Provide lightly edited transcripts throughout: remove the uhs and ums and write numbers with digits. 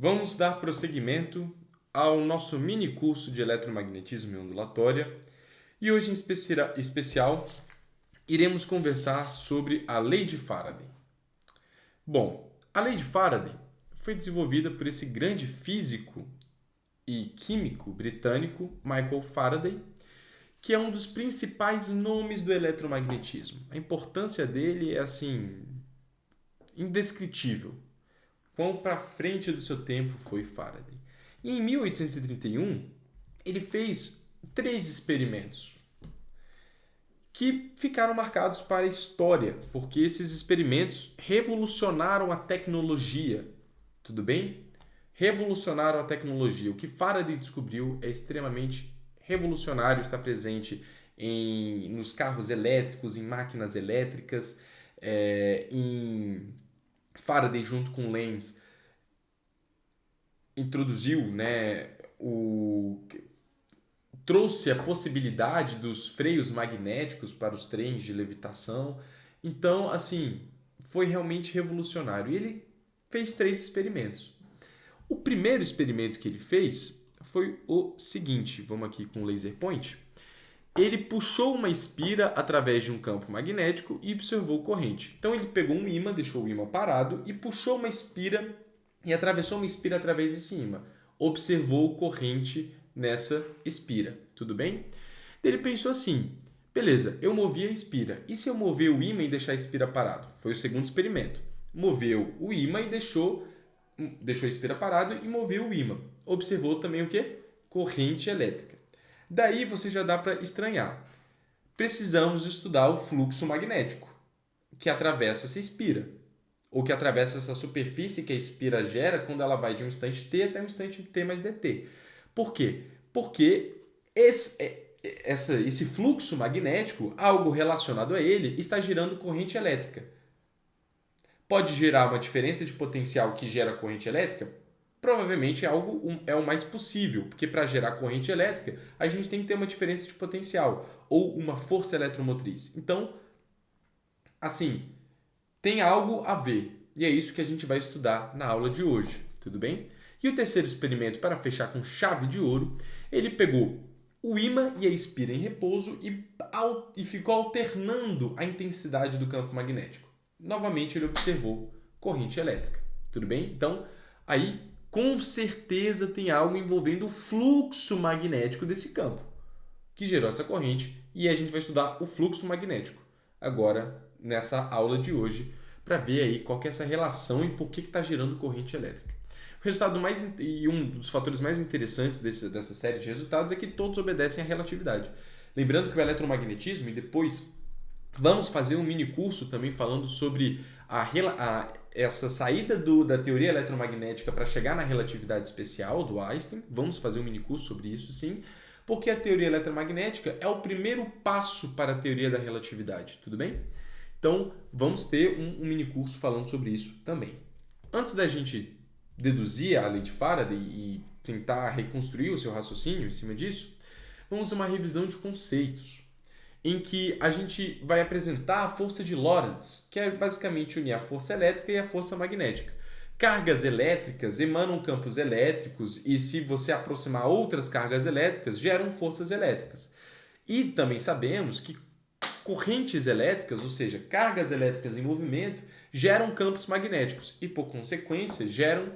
Vamos dar prosseguimento ao nosso mini curso de eletromagnetismo e ondulatória e hoje em especial iremos conversar sobre a lei de Faraday. Bom, a lei de Faraday foi desenvolvida por esse grande físico e químico britânico Michael Faraday, que é um dos principais nomes do eletromagnetismo. A importância dele é assim indescritível. Quão para frente do seu tempo foi Faraday. E em 1831, ele fez 3 experimentos que ficaram marcados para a história, porque esses experimentos revolucionaram a tecnologia. Tudo bem? Revolucionaram a tecnologia. O que Faraday descobriu é extremamente revolucionário, está presente nos carros elétricos, em máquinas elétricas, em Faraday, junto com Lenz, introduziu, trouxe a possibilidade dos freios magnéticos para os trens de levitação. Então, assim, foi realmente revolucionário. E ele fez 3 experimentos. O primeiro experimento que ele fez foi o seguinte, vamos aqui com o laser point. Ele puxou uma espira através de um campo magnético e observou corrente. Então ele pegou um ímã, deixou o ímã parado e puxou uma espira e atravessou uma espira através desse ímã. Observou corrente nessa espira, tudo bem? Ele pensou assim, beleza, eu movi a espira. E se eu mover o ímã e deixar a espira parado? Foi o segundo experimento. Moveu o ímã e deixou a espira parado e moveu o ímã. Observou também o quê? Corrente elétrica. Daí você já dá para estranhar. Precisamos estudar o fluxo magnético que atravessa essa espira, ou que atravessa essa superfície que a espira gera quando ela vai de um instante t até um instante t mais dt. Por quê? Porque esse fluxo magnético, algo relacionado a ele, está gerando corrente elétrica. Pode gerar uma diferença de potencial que gera corrente elétrica? Provavelmente é o mais possível, porque para gerar corrente elétrica, a gente tem que ter uma diferença de potencial ou uma força eletromotriz. Então, assim, tem algo a ver. E é isso que a gente vai estudar na aula de hoje, tudo bem? E o terceiro experimento, para fechar com chave de ouro, ele pegou o ímã e a espira em repouso e ficou alternando a intensidade do campo magnético. Novamente, ele observou corrente elétrica, tudo bem? Então, aí, com certeza tem algo envolvendo o fluxo magnético desse campo, que gerou essa corrente, e a gente vai estudar o fluxo magnético agora nessa aula de hoje, para ver aí qual que é essa relação e por que está gerando corrente elétrica. O resultado um dos fatores mais interessantes dessa série de resultados é que todos obedecem à relatividade. Lembrando que o eletromagnetismo, e depois vamos fazer um mini curso também falando sobre essa saída da teoria eletromagnética para chegar na relatividade especial do Einstein. Vamos fazer um mini curso sobre isso, sim, porque a teoria eletromagnética é o primeiro passo para a teoria da relatividade, tudo bem? Então, vamos ter um mini curso falando sobre isso também. Antes da gente deduzir a lei de Faraday e tentar reconstruir o seu raciocínio em cima disso, vamos a uma revisão de conceitos, em que a gente vai apresentar a força de Lorentz, que é basicamente unir a força elétrica e a força magnética. Cargas elétricas emanam campos elétricos e, se você aproximar outras cargas elétricas, geram forças elétricas. E também sabemos que correntes elétricas, ou seja, cargas elétricas em movimento, geram campos magnéticos e, por consequência, geram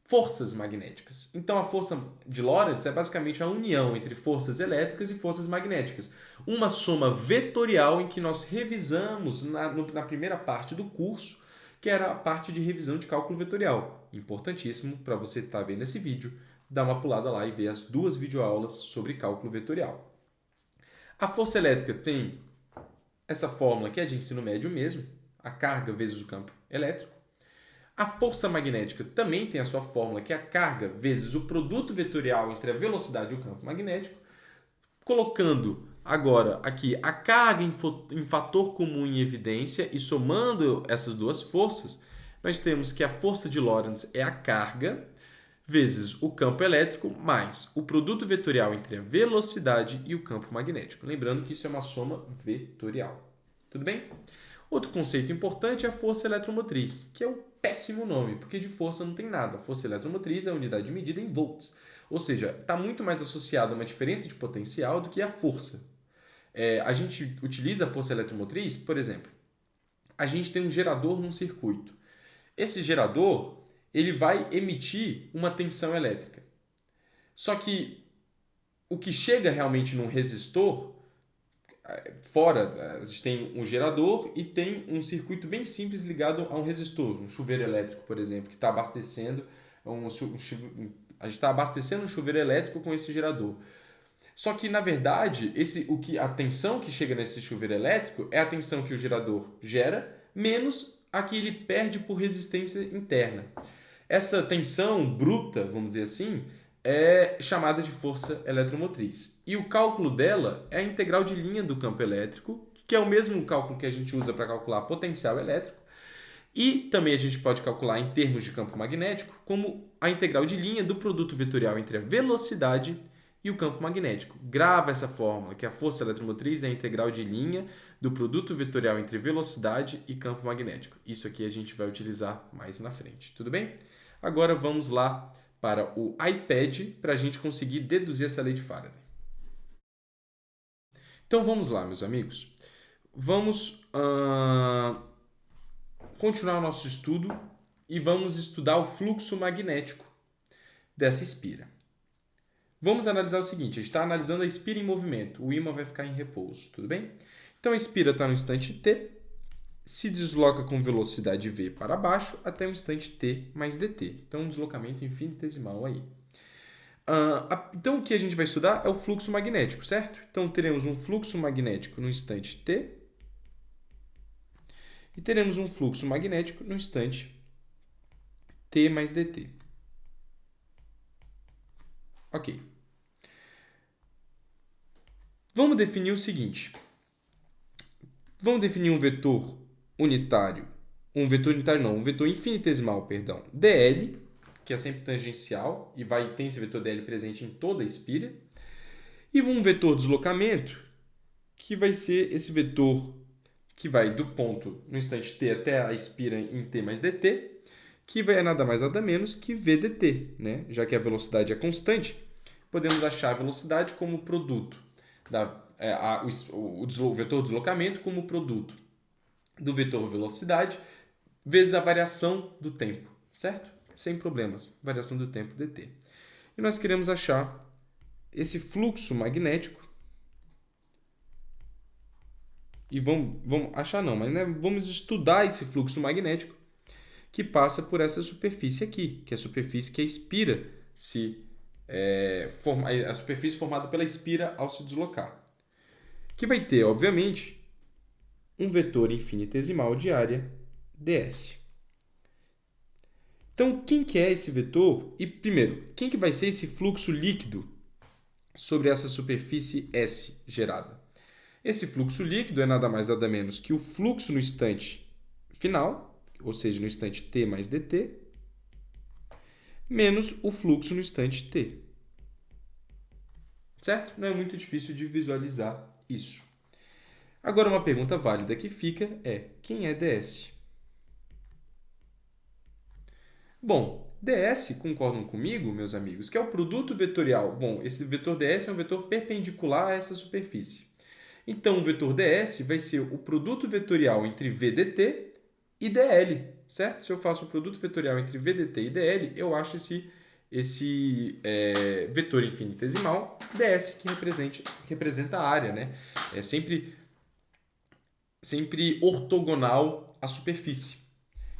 forças magnéticas. Então, a força de Lorentz é basicamente a união entre forças elétricas e forças magnéticas. Uma soma vetorial em que nós revisamos na primeira parte do curso, que era a parte de revisão de cálculo vetorial. Importantíssimo para você estar vendo esse vídeo, dar uma pulada lá e ver as 2 videoaulas sobre cálculo vetorial. A força elétrica tem essa fórmula que é de ensino médio mesmo, a carga vezes o campo elétrico. A força magnética também tem a sua fórmula, que é a carga vezes o produto vetorial entre a velocidade e o campo magnético. Colocando agora aqui a carga em fator comum em evidência e somando essas 2 forças, nós temos que a força de Lorentz é a carga vezes o campo elétrico mais o produto vetorial entre a velocidade e o campo magnético. Lembrando que isso é uma soma vetorial. Tudo bem? Outro conceito importante é a força eletromotriz, que é um péssimo nome, porque de força não tem nada. A força eletromotriz é a unidade de medida em volts. Ou seja, está muito mais associado a uma diferença de potencial do que a força. A gente utiliza a força eletromotriz, por exemplo, a gente tem um gerador num circuito. Esse gerador ele vai emitir uma tensão elétrica. Só que o que chega realmente num resistor, fora, a gente tem um gerador e tem um circuito bem simples ligado a um resistor, um chuveiro elétrico, por exemplo, que está abastecendo a gente está abastecendo um chuveiro elétrico com esse gerador. Só que, na verdade, a tensão que chega nesse chuveiro elétrico é a tensão que o gerador gera, menos a que ele perde por resistência interna. Essa tensão bruta, vamos dizer assim, é chamada de força eletromotriz. E o cálculo dela é a integral de linha do campo elétrico, que é o mesmo cálculo que a gente usa para calcular potencial elétrico. E também a gente pode calcular em termos de campo magnético como a integral de linha do produto vetorial entre a velocidade e o campo magnético. Grava essa fórmula, que a força eletromotriz é a integral de linha do produto vetorial entre velocidade e campo magnético. Isso aqui a gente vai utilizar mais na frente, tudo bem? Agora vamos lá para o iPad para a gente conseguir deduzir essa lei de Faraday. Então vamos lá, meus amigos. Vamos continuar o nosso estudo e vamos estudar o fluxo magnético dessa espira. Vamos analisar o seguinte, a gente está analisando a espira em movimento, o ímã vai ficar em repouso, tudo bem? Então a espira está no instante t, se desloca com velocidade v para baixo até o instante t mais dt. Então um deslocamento infinitesimal aí. Então o que a gente vai estudar é o fluxo magnético, certo? Então teremos um fluxo magnético no instante t e teremos um fluxo magnético no instante t mais dt. Ok. Vamos definir o seguinte. Vamos definir um vetor unitário. Um vetor infinitesimal, perdão, dl, que é sempre tangencial e tem esse vetor dl presente em toda a espira. E um vetor deslocamento, que vai ser esse vetor que vai do ponto no instante t até a espira em t mais dt, que vai nada mais nada menos que v dt, né? Já que a velocidade é constante, podemos achar a velocidade como produto, o vetor deslocamento como produto do vetor velocidade vezes a variação do tempo, certo? Sem problemas, variação do tempo dt. E nós queremos achar esse fluxo magnético, e vamos achar não, mas né, vamos estudar esse fluxo magnético que passa por essa superfície aqui, que é a superfície que a espira a superfície formada pela espira ao se deslocar. Que vai ter, obviamente, um vetor infinitesimal de área ds. Então, quem que é esse vetor? E, primeiro, quem que vai ser esse fluxo líquido sobre essa superfície S gerada? Esse fluxo líquido é nada mais nada menos que o fluxo no instante final, ou seja, no instante t mais dt, menos o fluxo no instante t. Certo? Não é muito difícil de visualizar isso. Agora, uma pergunta válida que fica é: quem é ds? Bom, ds, concordam comigo, meus amigos, que é o produto vetorial. Bom, esse vetor ds é um vetor perpendicular a essa superfície. Então, o vetor ds vai ser o produto vetorial entre v dt e dl, certo? Se eu faço o produto vetorial entre v dt e dl, eu acho esse vetor infinitesimal ds, que representa a área, né? É sempre ortogonal à superfície.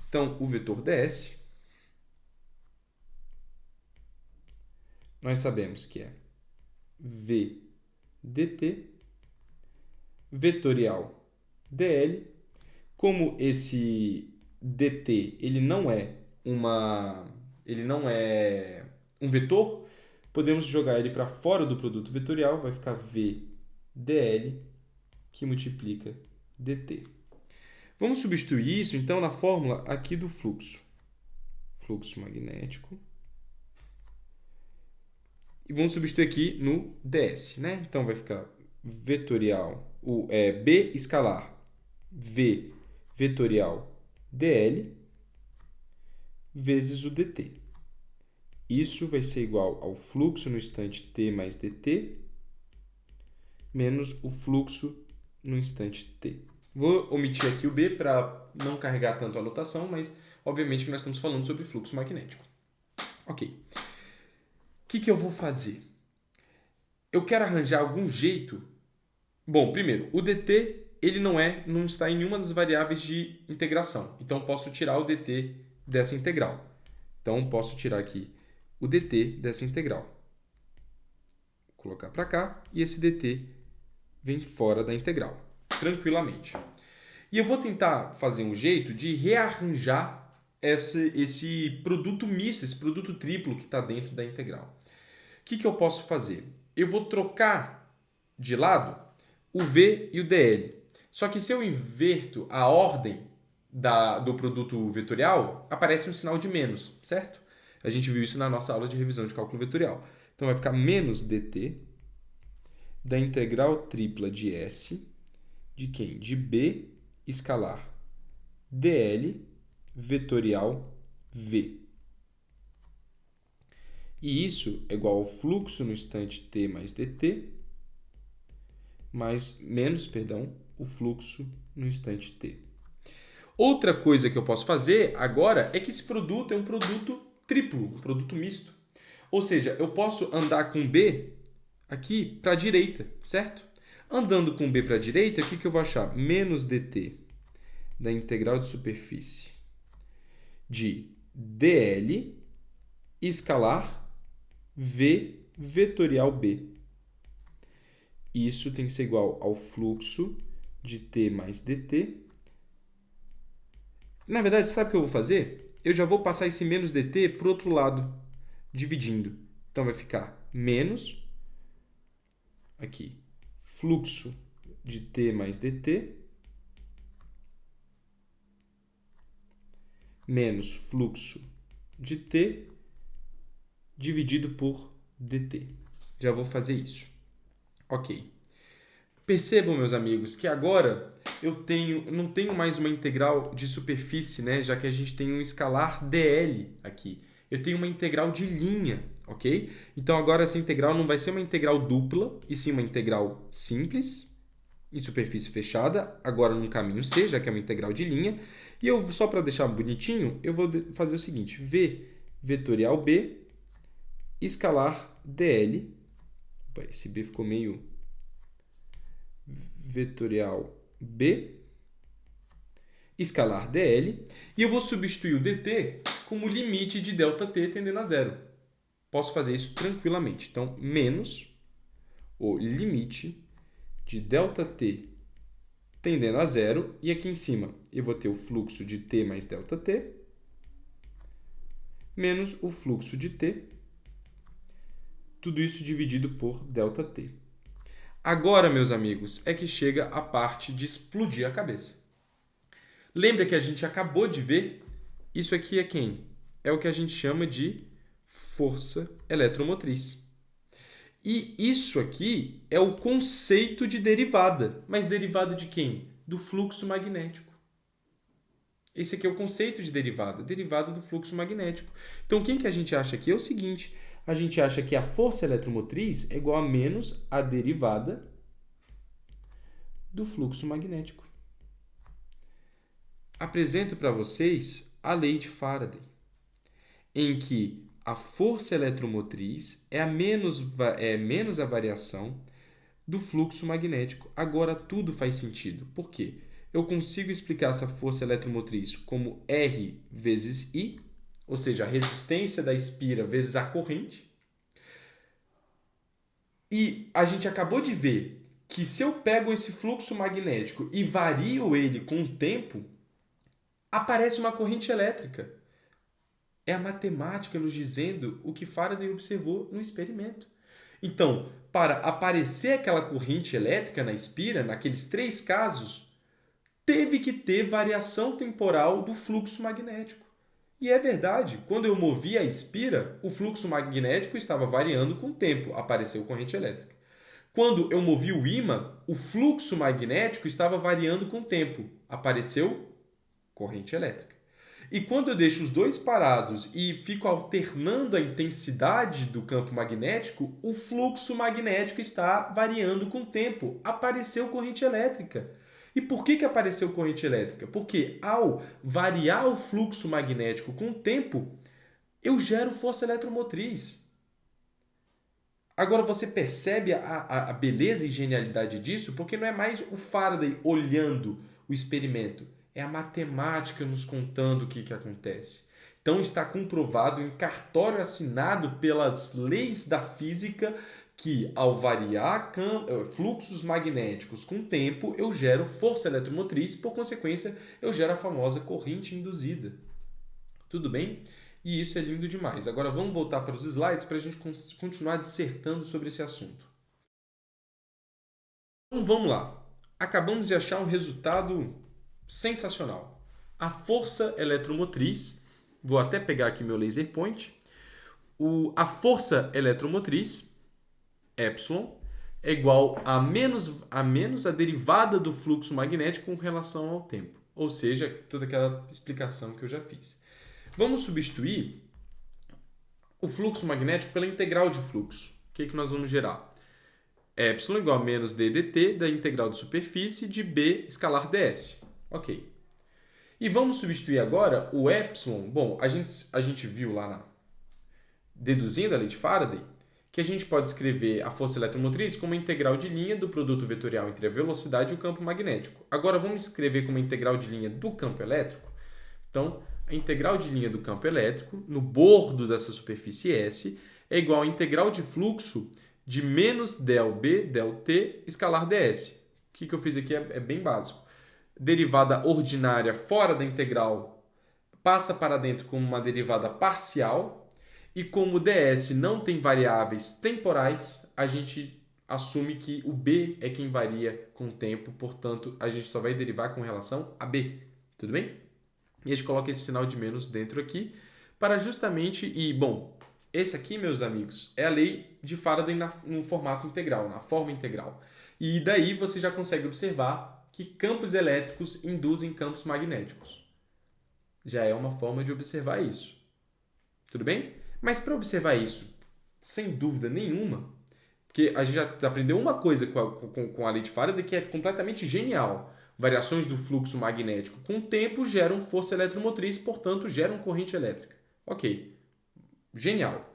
Então, o vetor ds, nós sabemos que é v dt vetorial dl. Como esse dt ele não é um vetor, podemos jogar ele para fora do produto vetorial, vai ficar v dl que multiplica dt. Vamos substituir isso então na fórmula aqui do fluxo magnético. E vamos substituir aqui no ds, né? Então vai ficar vetorial, b escalar, v vetorial dl vezes o dt. Isso vai ser igual ao fluxo no instante t mais dt menos o fluxo no instante t. Vou omitir aqui o B para não carregar tanto a anotação, mas obviamente que nós estamos falando sobre fluxo magnético. Ok. O que eu vou fazer? Eu quero arranjar algum jeito... Bom, primeiro, o dt ele não está em nenhuma das variáveis de integração. Então, posso tirar o dt dessa integral. Então, posso tirar aqui o dt dessa integral. Vou colocar para cá e esse dt vem fora da integral, tranquilamente. E eu vou tentar fazer um jeito de rearranjar esse produto misto, esse produto triplo que está dentro da integral. O que eu posso fazer? Eu vou trocar de lado o v e o dl. Só que se eu inverto a ordem do produto vetorial, aparece um sinal de menos, certo? A gente viu isso na nossa aula de revisão de cálculo vetorial. Então, vai ficar menos dt da integral tripla de S, de quem? De B escalar dl vetorial V. E isso é igual ao fluxo no instante t mais dt, menos o fluxo no instante t. Outra coisa que eu posso fazer agora é que esse produto é um produto triplo, um produto misto. Ou seja, eu posso andar com B aqui para a direita, certo? Andando com B para a direita, o que eu vou achar? Menos dt da integral de superfície de dl escalar V vetorial B. Isso tem que ser igual ao fluxo de t mais dt. Na verdade, sabe o que eu vou fazer? Eu já vou passar esse menos dt para o outro lado, dividindo. Então, vai ficar menos, aqui, fluxo de t mais dt, menos fluxo de t, dividido por dt. Já vou fazer isso. Ok. Percebam, meus amigos, que agora eu não tenho mais uma integral de superfície, né? Já que a gente tem um escalar dl aqui. Eu tenho uma integral de linha, ok? Então, agora essa integral não vai ser uma integral dupla, e sim uma integral simples, em superfície fechada, agora num caminho C, já que é uma integral de linha. E eu, só para deixar bonitinho, eu vou fazer o seguinte. V vetorial B escalar dl. Esse B ficou meio... Vetorial B escalar dl. E eu vou substituir o dt como limite de ΔT tendendo a zero. Posso fazer isso tranquilamente. Então, menos o limite de ΔT tendendo a zero. E aqui em cima eu vou ter o fluxo de t mais ΔT menos o fluxo de t. Tudo isso dividido por ΔT. Agora, meus amigos, é que chega a parte de explodir a cabeça. Lembra que a gente acabou de ver? Isso aqui é quem? É o que a gente chama de força eletromotriz. E isso aqui é o conceito de derivada. Mas derivada de quem? Do fluxo magnético. Esse aqui é o conceito de derivada. Derivada do fluxo magnético. Então, quem que a gente acha aqui é o seguinte... A gente acha que a força eletromotriz é igual a menos a derivada do fluxo magnético. Apresento para vocês a lei de Faraday, em que a força eletromotriz é menos a variação do fluxo magnético. Agora tudo faz sentido. Por quê? Eu consigo explicar essa força eletromotriz como R vezes I, ou seja, a resistência da espira vezes a corrente. E a gente acabou de ver que se eu pego esse fluxo magnético e vario ele com o tempo, aparece uma corrente elétrica. É a matemática nos dizendo o que Faraday observou no experimento. Então, para aparecer aquela corrente elétrica na espira, naqueles 3 casos, teve que ter variação temporal do fluxo magnético. E é verdade, quando eu movi a espira, o fluxo magnético estava variando com o tempo, apareceu corrente elétrica. Quando eu movi o ímã, o fluxo magnético estava variando com o tempo, apareceu corrente elétrica. E quando eu deixo os dois parados e fico alternando a intensidade do campo magnético, o fluxo magnético está variando com o tempo. Apareceu corrente elétrica. E por que apareceu corrente elétrica? Porque ao variar o fluxo magnético com o tempo, eu gero força eletromotriz. Agora você percebe a beleza e genialidade disso? Porque não é mais o Faraday olhando o experimento. É a matemática nos contando o que acontece. Então está comprovado em cartório assinado pelas leis da física que ao variar fluxos magnéticos com o tempo, eu gero força eletromotriz, por consequência, eu gero a famosa corrente induzida. Tudo bem? E isso é lindo demais. Agora vamos voltar para os slides para a gente continuar dissertando sobre esse assunto. Então vamos lá. Acabamos de achar um resultado sensacional. A força eletromotriz, vou até pegar aqui meu laser point, a força eletromotriz, epsilon, é igual a menos a derivada do fluxo magnético com relação ao tempo. Ou seja, toda aquela explicação que eu já fiz. Vamos substituir o fluxo magnético pela integral de fluxo. O que nós vamos gerar? Epsilon igual a menos d dt da integral de superfície de b escalar ds. Ok. E vamos substituir agora o epsilon. Bom, a gente viu lá deduzindo a lei de Faraday que a gente pode escrever a força eletromotriz como a integral de linha do produto vetorial entre a velocidade e o campo magnético. Agora vamos escrever como a integral de linha do campo elétrico. Então, a integral de linha do campo elétrico no bordo dessa superfície S é igual à integral de fluxo de menos del B del T escalar ds. O que eu fiz aqui é bem básico. Derivada ordinária fora da integral passa para dentro como uma derivada parcial e como o ds não tem variáveis temporais, a gente assume que o B é quem varia com o tempo, portanto, a gente só vai derivar com relação a B. Tudo bem? E a gente coloca esse sinal de menos dentro aqui para justamente... esse aqui, meus amigos, é a lei de Faraday no formato integral, na forma integral. E daí você já consegue observar que campos elétricos induzem campos magnéticos. Já é uma forma de observar isso. Tudo bem? Mas para observar isso, sem dúvida nenhuma, porque a gente já aprendeu uma coisa com a lei de Faraday que é completamente genial. Variações do fluxo magnético com o tempo geram força eletromotriz, portanto, geram corrente elétrica. Ok. Genial.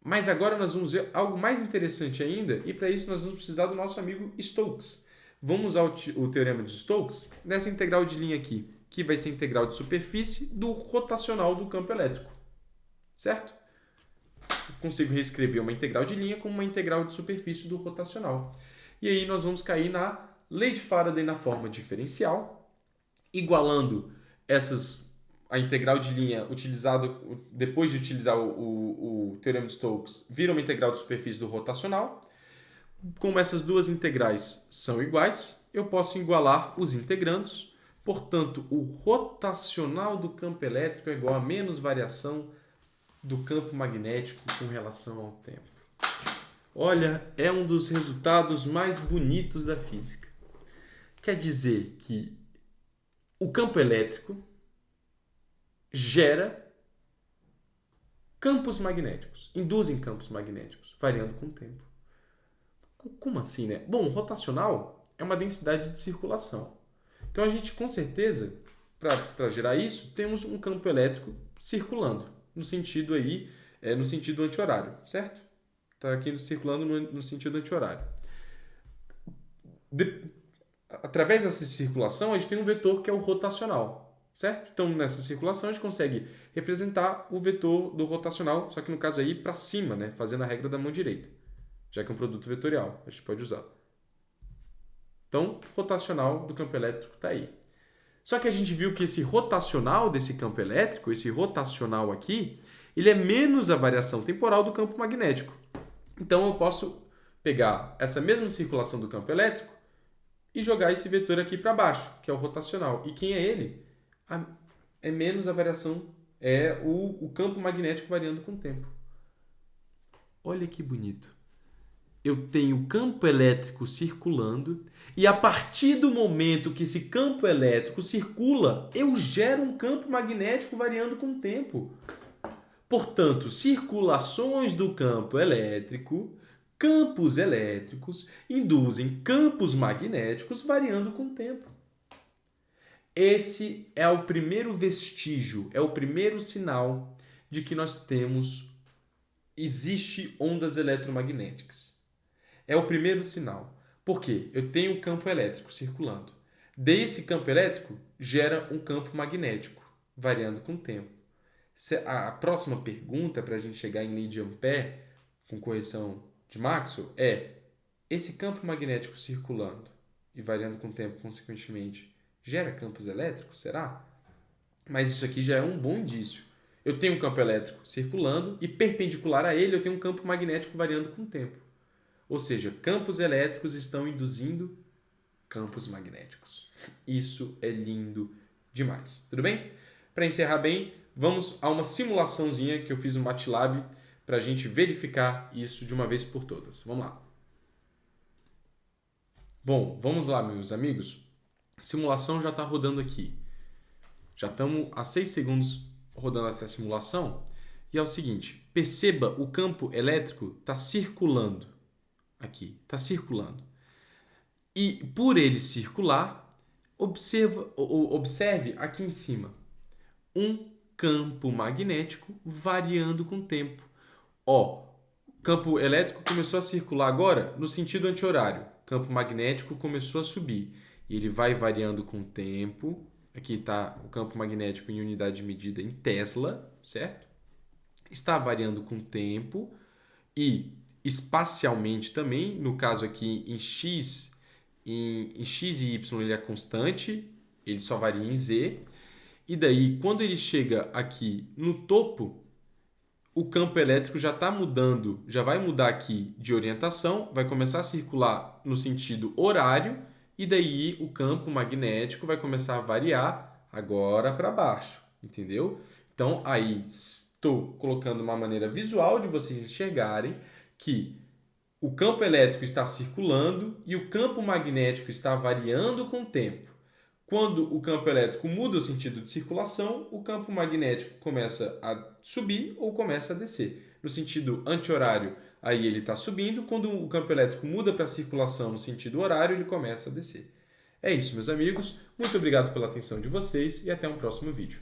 Mas agora nós vamos ver algo mais interessante ainda, e para isso nós vamos precisar do nosso amigo Stokes. Vamos usar o teorema de Stokes nessa integral de linha aqui, que vai ser a integral de superfície do rotacional do campo elétrico. Certo? Eu consigo reescrever uma integral de linha como uma integral de superfície do rotacional. E aí nós vamos cair na lei de Faraday na forma diferencial, igualando a integral de linha utilizado depois de utilizar o teorema de Stokes, vira uma integral de superfície do rotacional. Como essas duas integrais são iguais, eu posso igualar os integrandos. Portanto, o rotacional do campo elétrico é igual a menos variação do campo magnético com relação ao tempo. Olha, é um dos resultados mais bonitos da física. Quer dizer que o campo elétrico gera campos magnéticos, induzem campos magnéticos, variando com o tempo. Como assim, né? Bom, rotacional é uma densidade de circulação. Então a gente, com certeza, para gerar isso, temos um campo elétrico circulando, no sentido anti-horário, certo? Está aqui circulando no sentido anti-horário. Através dessa circulação, a gente tem um vetor que é o rotacional, certo? Então, nessa circulação, a gente consegue representar o vetor do rotacional, só que no caso aí para cima, né? Fazendo a regra da mão direita, já que é um produto vetorial, a gente pode usar. Então, rotacional do campo elétrico está aí. Só que a gente viu que esse rotacional desse campo elétrico, esse rotacional aqui, ele é menos a variação temporal do campo magnético. Então, eu posso pegar essa mesma circulação do campo elétrico e jogar esse vetor aqui para baixo, que é o rotacional. E quem é ele? É menos a variação, é o campo magnético variando com o tempo. Olha que bonito. eu tenho campo elétrico circulando e a partir do momento que esse campo elétrico circula, eu gero um campo magnético variando com o tempo. Portanto, circulações do campo elétrico, campos elétricos, induzem campos magnéticos variando com o tempo. Esse é o primeiro vestígio, é o primeiro sinal de que existe ondas eletromagnéticas. É o primeiro sinal. Por quê? Eu tenho um campo elétrico circulando. Desse campo elétrico gera um campo magnético, variando com o tempo. A próxima pergunta para a gente chegar em lei de Ampère, com correção de Maxwell, é: esse campo magnético circulando e variando com o tempo, consequentemente, gera campos elétricos? Será? Mas isso aqui já é um bom indício. Eu tenho um campo elétrico circulando e perpendicular a ele eu tenho um campo magnético variando com o tempo. Ou seja, campos elétricos estão induzindo campos magnéticos. Isso é lindo demais. Tudo bem? Para encerrar bem, vamos a uma simulaçãozinha que eu fiz no MATLAB para a gente verificar isso de uma vez por todas. Vamos lá. Bom, vamos lá, meus amigos. A simulação já está rodando aqui. Já estamos a 6 segundos rodando essa simulação. E é o seguinte, perceba, o campo elétrico está circulando aqui, está circulando. E por ele circular, observe aqui em cima um campo magnético variando com o tempo. Ó, o campo elétrico começou a circular agora no sentido anti-horário. O campo magnético começou a subir. E ele vai variando com o tempo. Aqui está o campo magnético em unidade de medida em Tesla, certo? Está variando com o tempo e espacialmente também. No caso aqui em X e Y ele é constante, ele só varia em Z. E daí, quando ele chega aqui no topo, o campo elétrico já está mudando, já vai mudar aqui de orientação, vai começar a circular no sentido horário, e daí o campo magnético vai começar a variar agora para baixo, entendeu? Então, aí estou colocando uma maneira visual de vocês enxergarem que o campo elétrico está circulando e o campo magnético está variando com o tempo. Quando o campo elétrico muda o sentido de circulação, o campo magnético começa a subir ou começa a descer. No sentido anti-horário, aí ele está subindo. Quando o campo elétrico muda para a circulação no sentido horário, ele começa a descer. É isso, meus amigos. Muito obrigado pela atenção de vocês e até um próximo vídeo.